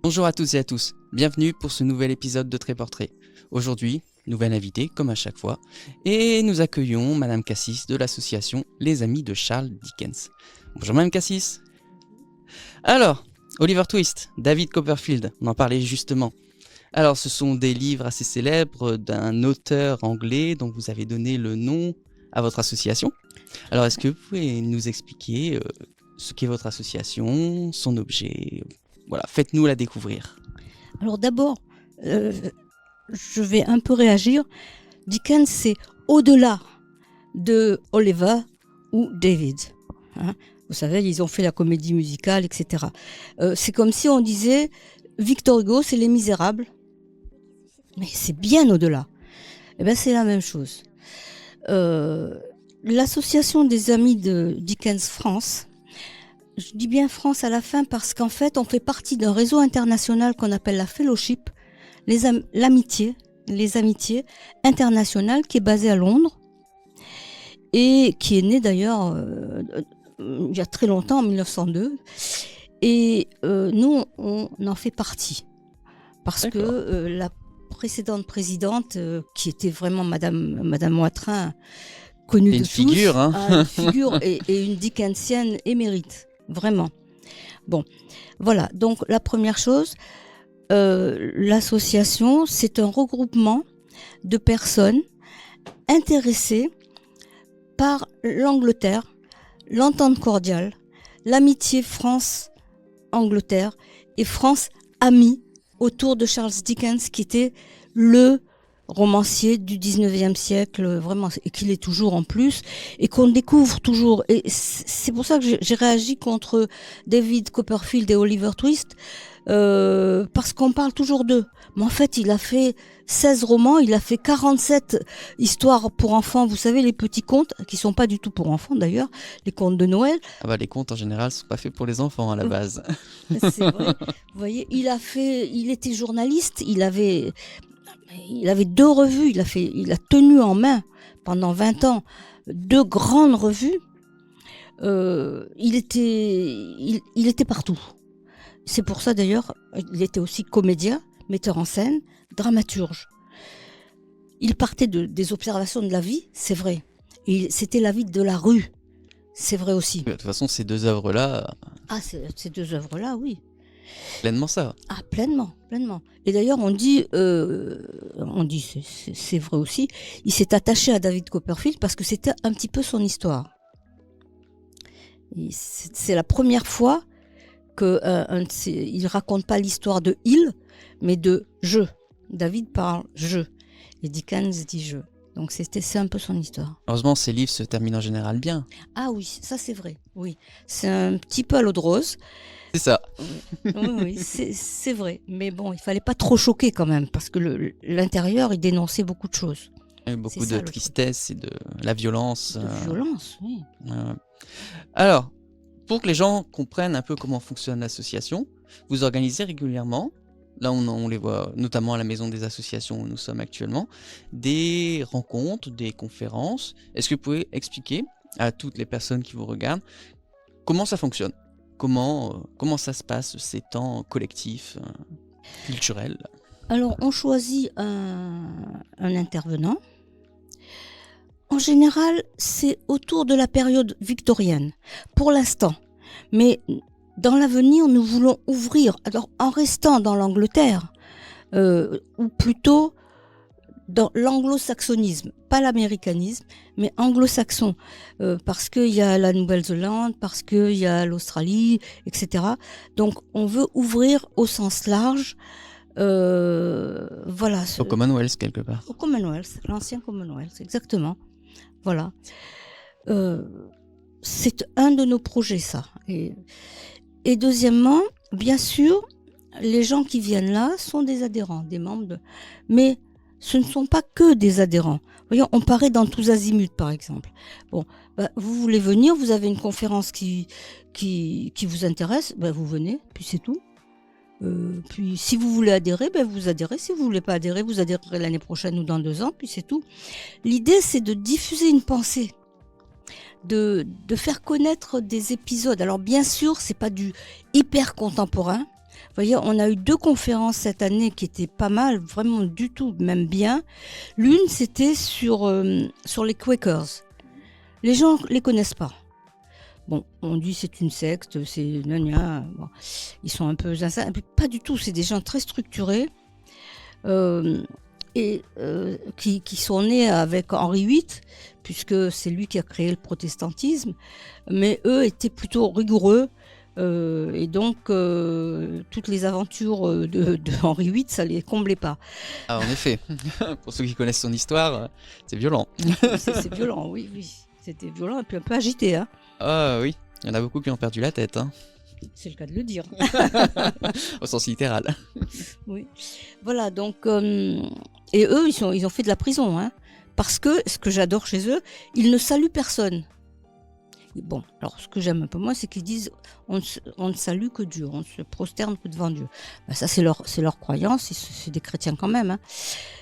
Bonjour à toutes et à tous, bienvenue pour ce nouvel épisode de Trait-Portrait. Aujourd'hui, nouvelle invitée, comme à chaque fois, et nous accueillons Madame Cassis de l'association Les Amis de Charles Dickens. Bonjour Madame Cassis. Alors, Oliver Twist, David Copperfield, on en parlait justement. Alors, ce sont des livres assez célèbres d'un auteur anglais dont vous avez donné le nom à votre association. Alors, est-ce que vous pouvez nous expliquer ce qu'est votre association, son objet ? Voilà, faites-nous la découvrir. Alors d'abord, je vais un peu réagir. Dickens, c'est au-delà de Oliver ou David. Hein, vous savez, ils ont fait la comédie musicale, etc. C'est comme si on disait Victor Hugo, c'est Les Misérables. Mais c'est bien au-delà. Eh bien, c'est la même chose. L'association des amis de Dickens France, je dis bien France à la fin parce qu'en fait, on fait partie d'un réseau international qu'on appelle la Fellowship, les amitiés internationales, qui est basé à Londres et qui est né d'ailleurs il y a très longtemps, en 1902. Et nous, on en fait partie parce que la précédente présidente, qui était vraiment Madame Watrin, connue de tous, figure, hein. Une figure et une Dickensienne émérite. Vraiment. Bon, voilà. Donc, la première chose, l'association, c'est un regroupement de personnes intéressées par l'Angleterre, l'entente cordiale, l'amitié France-Angleterre et France-Amie autour de Charles Dickens, qui était le romancier du 19e siècle, vraiment, et qu'il est toujours en plus, et qu'on découvre toujours. Et c'est pour ça que j'ai réagi contre David Copperfield et Oliver Twist, parce qu'on parle toujours d'eux. Mais en fait, il a fait 16 romans, il a fait 47 histoires pour enfants, vous savez, les petits contes, qui sont pas du tout pour enfants d'ailleurs, les contes de Noël. Ah bah, les contes en général sont pas faits pour les enfants à la base. C'est vrai. Vous voyez, il était journaliste, il avait 2 revues, il a tenu en main pendant 20 ans 2 grandes revues. Il était partout. C'est pour ça d'ailleurs, il était aussi comédien, metteur en scène, dramaturge. Il partait des observations de la vie, c'est vrai. Et c'était la vie de la rue, c'est vrai aussi. De toute façon, ces 2 œuvres-là... Ah, ces 2 œuvres-là, oui. Pleinement ça. Ah, pleinement. Et d'ailleurs, on dit, c'est vrai aussi, il s'est attaché à David Copperfield parce que c'était un petit peu son histoire. C'est la première fois qu'il raconte pas l'histoire de il, mais de je. David parle je, et Dickens dit je. Donc c'est un peu son histoire. Heureusement, ces livres se terminent en général bien. Ah oui, ça c'est vrai, oui. C'est un petit peu à l'eau de rose. C'est ça. Oui, c'est vrai. Mais bon, il fallait pas trop choquer quand même, parce que l'intérieur, il dénonçait beaucoup de choses. Il y a eu beaucoup de tristesse et de la violence. Violence, oui. Alors, pour que les gens comprennent un peu comment fonctionne l'association, vous organisez régulièrement, là on les voit notamment à la maison des associations où nous sommes actuellement, des rencontres, des conférences. Est-ce que vous pouvez expliquer à toutes les personnes qui vous regardent comment ça fonctionne ? Comment ça se passe, ces temps collectifs, culturels ? Alors, on choisit un intervenant. En général, c'est autour de la période victorienne, pour l'instant. Mais dans l'avenir, nous voulons ouvrir, alors en restant dans l'Angleterre, ou plutôt dans l'anglo-saxonisme, pas l'américanisme, mais anglo-saxon, parce qu'il y a la Nouvelle-Zélande, parce qu'il y a l'Australie, etc. Donc on veut ouvrir au sens large, voilà. Au Commonwealth quelque part. Au Commonwealth, l'ancien Commonwealth, exactement. Voilà. C'est un de nos projets, ça. Et deuxièmement, bien sûr, les gens qui viennent là sont des adhérents, des membres mais ce ne sont pas que des adhérents. Voyons, on paraît dans tous azimuts, par exemple. Bon, vous voulez venir, vous avez une conférence qui vous intéresse, vous venez, puis c'est tout. Puis si vous voulez adhérer, vous adhérez. Si vous voulez pas adhérer, vous adhérerez l'année prochaine ou dans 2 ans, puis c'est tout. L'idée, c'est de diffuser une pensée. de faire connaître des épisodes. Alors bien sûr, c'est pas du hyper contemporain. Vous voyez, on a eu 2 conférences cette année qui étaient pas mal, vraiment du tout, même bien. L'une, c'était sur les Quakers. Les gens les connaissent pas. Bon, on dit c'est une secte, c'est gna, bon, ils sont un peu insanes, mais pas du tout. C'est des gens très structurés qui sont nés avec Henri VIII, puisque c'est lui qui a créé le protestantisme. Mais eux étaient plutôt rigoureux. Et donc, toutes les aventures de Henri VIII, ça les comblait pas. Ah, en effet, pour ceux qui connaissent son histoire, c'est violent. C'est violent, oui. C'était violent et puis un peu agité. Hein. Ah oui, il y en a beaucoup qui ont perdu la tête, hein. C'est le cas de le dire. Au sens littéral. Oui. Voilà, donc... et eux, ils ont fait de la prison. Hein, parce que, ce que j'adore chez eux, ils ne saluent personne. Bon, alors ce que j'aime un peu moins, c'est qu'ils disent on ne salue que Dieu, on ne se prosterne que devant Dieu. Ben, ça, c'est leur croyance, c'est des chrétiens quand même. Hein.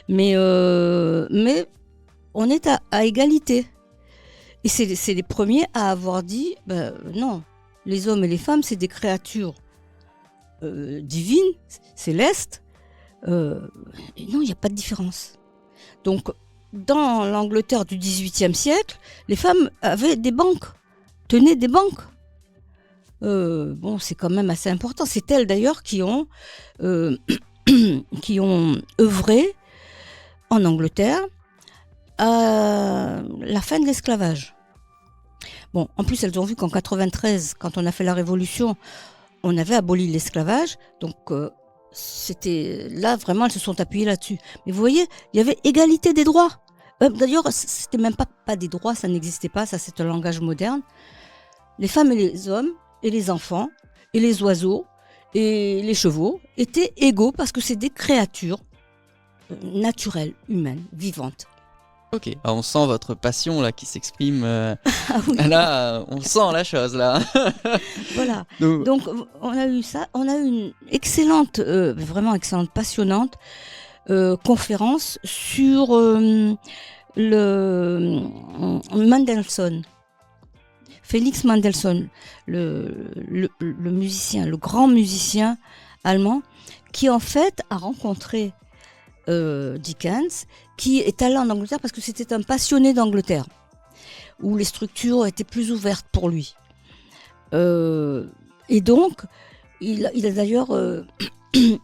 Mais on est à égalité. Et c'est les premiers à avoir dit non, les hommes et les femmes, c'est des créatures divines, célestes. Et non, il n'y a pas de différence. Donc, dans l'Angleterre du XVIIIe siècle, les femmes avaient des banques. Tenaient des banques. Bon, c'est quand même assez important. C'est elles d'ailleurs qui ont œuvré en Angleterre à la fin de l'esclavage. Bon, en plus, elles ont vu qu'en 93, quand on a fait la Révolution, on avait aboli l'esclavage. Donc, c'était là, vraiment, elles se sont appuyées là-dessus. Mais vous voyez, il y avait égalité des droits. D'ailleurs, c'était même pas des droits, ça n'existait pas, ça c'est un langage moderne. Les femmes et les hommes, et les enfants, et les oiseaux, et les chevaux étaient égaux parce que c'est des créatures naturelles, humaines, vivantes. Ok, on sent votre passion là qui s'exprime. Ah oui. Là, on sent la chose là. Voilà. Donc, on a eu ça, on a eu une excellente, vraiment excellente, passionnante conférence sur le Mendelssohn. Félix Mendelssohn, le musicien, le grand musicien allemand, qui en fait a rencontré Dickens, qui est allé en Angleterre parce que c'était un passionné d'Angleterre, où les structures étaient plus ouvertes pour lui. Et donc, il a d'ailleurs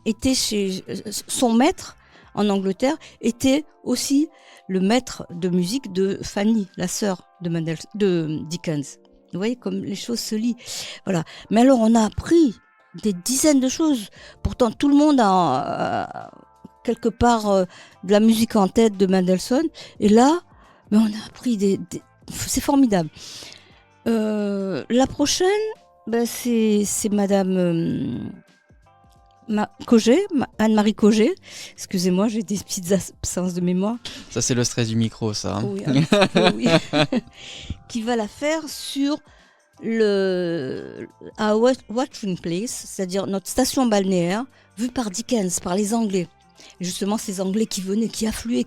été chez son maître en Angleterre, était aussi le maître de musique de Fanny, la sœur de Dickens. Vous voyez comme les choses se lient. Voilà. Mais alors, on a appris des dizaines de choses. Pourtant, tout le monde a quelque part de la musique en tête de Mendelssohn. Et là, mais on a appris c'est formidable. La prochaine, c'est Madame Cogé, Anne-Marie Cogé. Excusez-moi, j'ai des petites absences de mémoire. Ça, c'est le stress du micro, ça. Hein. Oui, un petit peu, oui. Qui va la faire sur Watering Place, c'est-à-dire notre station balnéaire, vue par Dickens, par les Anglais. Et justement, ces Anglais qui venaient, qui affluaient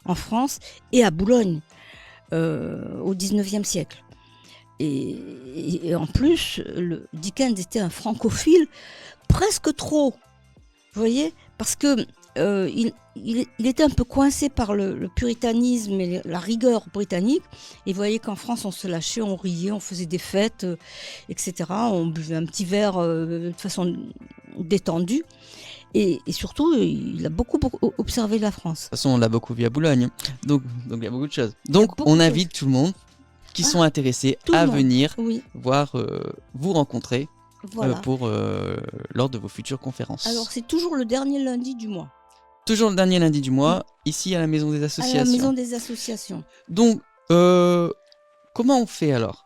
en France et à Boulogne au XIXe siècle. Et en plus, Dickens était un francophile presque trop, vous voyez, parce que il était un peu coincé par le puritanisme et la rigueur britannique. Et vous voyez qu'en France, on se lâchait, on riait, on faisait des fêtes, etc. On buvait un petit verre de façon détendue. Et surtout, il a beaucoup observé la France. De toute façon, on l'a beaucoup vu à Boulogne. Donc il y a beaucoup de choses. Donc, on invite tout le monde qui sont intéressés à venir voir, vous rencontrer lors de vos futures conférences. Alors, c'est toujours le dernier lundi du mois. Toujours le dernier lundi du mois, ici à la Maison des Associations. À la Maison des Associations. Donc, comment on fait alors ?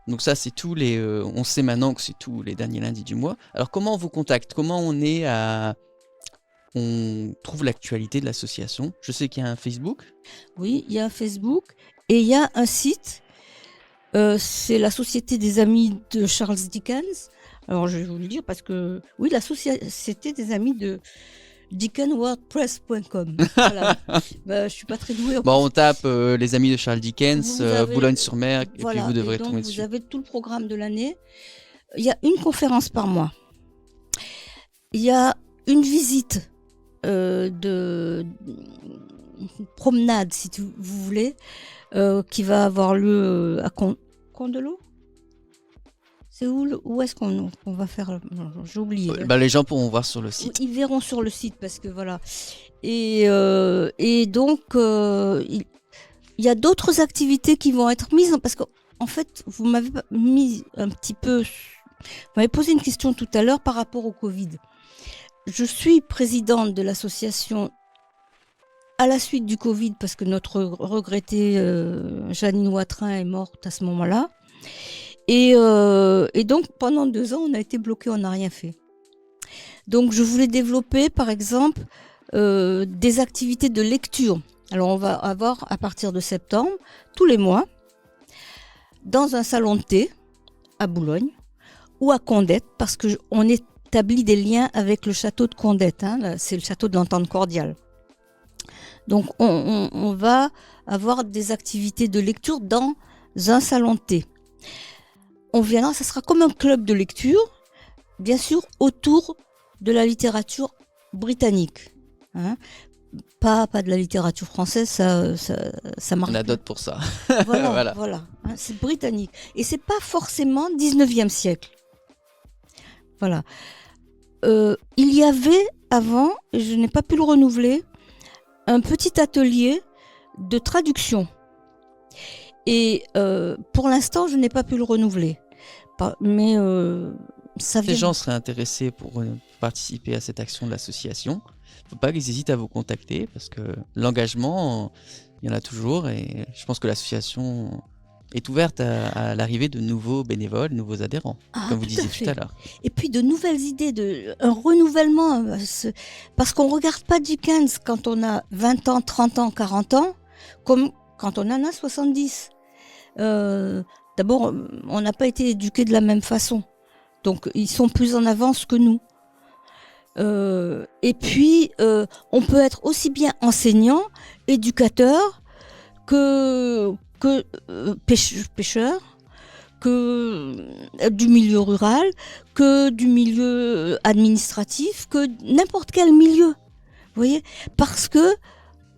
Donc ça, c'est tous les... on sait maintenant que c'est tous les derniers lundis du mois. Alors, comment on vous contacte ? Comment on trouve l'actualité de l'association ? Je sais qu'il y a un Facebook. Oui, il y a un Facebook et il y a un site. C'est la Société des Amis de Charles Dickens. Alors, je vais vous le dire parce que... Oui, la Société des Amis de dickenwordpress.com. Voilà. Je suis pas très douée. Bon, on tape les amis de Charles Dickens, Boulogne-sur-Mer, et puis vous devrez donc tomber vous dessus. avez tout le programme de l'année. Il y a une conférence par mois. Il y a une visite de promenade, si vous voulez, qui va avoir lieu à Condelot. C'est où est-ce qu'on va faire? J'ai oublié. Les gens pourront voir sur le site. Ils verront sur le site parce que voilà. Et donc il y a d'autres activités qui vont être mises parce qu'en fait vous m'avez mis un petit peu. Vous m'avez posé une question tout à l'heure par rapport au Covid. Je suis présidente de l'association à la suite du Covid parce que notre regrettée Janine Watrin est morte à ce moment-là. Et donc, pendant 2 ans, on a été bloqués, on n'a rien fait. Donc, je voulais développer, par exemple, des activités de lecture. Alors, on va avoir, à partir de septembre, tous les mois, dans un salon de thé, à Boulogne, ou à Condette, parce qu'on établit des liens avec le château de Condette. C'est le château de l'Entente cordiale. Donc, on va avoir des activités de lecture dans un salon de thé. On viendra, ça sera comme un club de lecture, bien sûr, autour de la littérature britannique. Pas de la littérature française, ça marche. On a d'autres pour ça. Voilà. C'est britannique. Et c'est pas forcément 19e siècle. Voilà. Il y avait avant, et je n'ai pas pu le renouveler, un petit atelier de traduction. Et pour l'instant, je n'ai pas pu le renouveler. Mais ça vient. Les gens seraient intéressés pour participer à cette action de l'association. Il ne faut pas qu'ils hésitent à vous contacter parce que l'engagement, il y en a toujours et je pense que l'association est ouverte à l'arrivée de nouveaux bénévoles, de nouveaux adhérents, comme vous disiez tout à l'heure. Et puis de nouvelles idées, un renouvellement. Parce qu'on ne regarde pas Dickens quand on a 20 ans, 30 ans, 40 ans, comme quand on en a 70. D'abord, on n'a pas été éduqués de la même façon. Donc, ils sont plus en avance que nous. Et puis, on peut être aussi bien enseignant, éducateur, que pêcheur, que du milieu rural, que du milieu administratif, que n'importe quel milieu. Vous voyez ? Parce que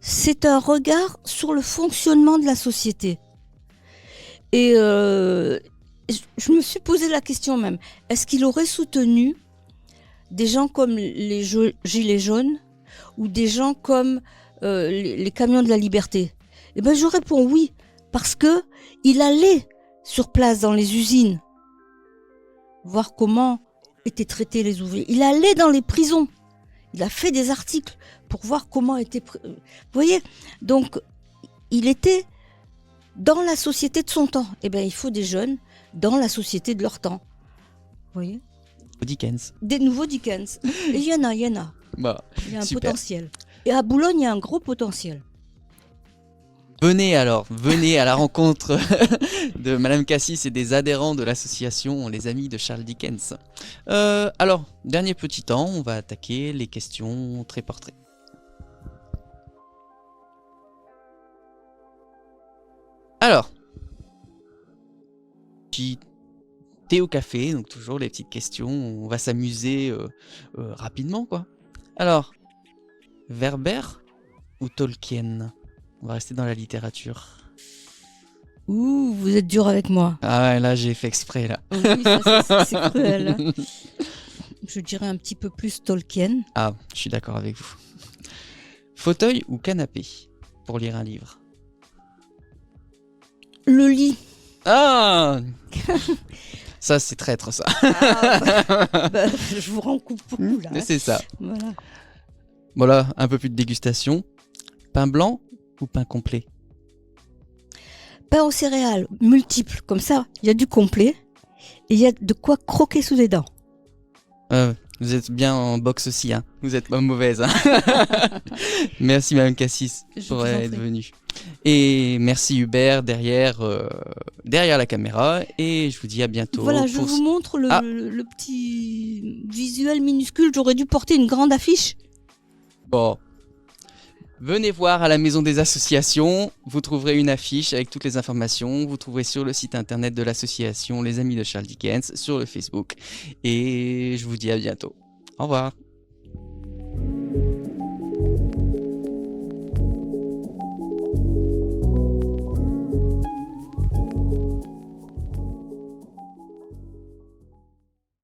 c'est un regard sur le fonctionnement de la société. Et je me suis posé la question même, est-ce qu'il aurait soutenu des gens comme les Gilets jaunes ou des gens comme les Camions de la Liberté? Eh bien, je réponds oui, parce que il allait sur place dans les usines voir comment étaient traités les ouvriers. Il allait dans les prisons. Il a fait des articles pour voir comment étaient... Vous voyez ? Donc, il était dans la société de son temps. Eh bien, il faut des jeunes dans la société de leur temps. Vous voyez ? Dickens. Des nouveaux Dickens. Et il y en a. Bah, il y a un super. potentiel. Et à Boulogne, il y a un gros potentiel. Venez à la rencontre de Madame Cassis et des adhérents de l'association Les Amis de Charles Dickens. Alors, dernier petit temps, on va attaquer les questions très portraits. Alors, petit thé au café, donc toujours les petites questions, on va s'amuser rapidement quoi. Alors, Werber ou Tolkien ? On va rester dans la littérature. Ouh, vous êtes dur avec moi. Ah ouais, là j'ai fait exprès là. Oui, c'est cruel. Je dirais un petit peu plus Tolkien. Ah, je suis d'accord avec vous. Fauteuil ou canapé pour lire un livre ? Le lit. Ah ça c'est traître ça. Je vous rends beaucoup là. C'est ça. Voilà. Voilà, un peu plus de dégustation. Pain blanc ou pain complet ? Pain aux céréales, multiples, comme ça, il y a du complet et il y a de quoi croquer sous les dents. Vous êtes bien en boxe aussi, hein. Vous êtes pas mauvaise. Hein. Merci Madame Cassis pour être venue. Et merci Hubert derrière la caméra et je vous dis à bientôt. Voilà, je vous montre le petit visuel minuscule. J'aurais dû porter une grande affiche. Bon. Venez voir à la Maison des Associations, vous trouverez une affiche avec toutes les informations, vous trouverez sur le site internet de l'association Les Amis de Charles Dickens, sur le Facebook, et je vous dis à bientôt. Au revoir.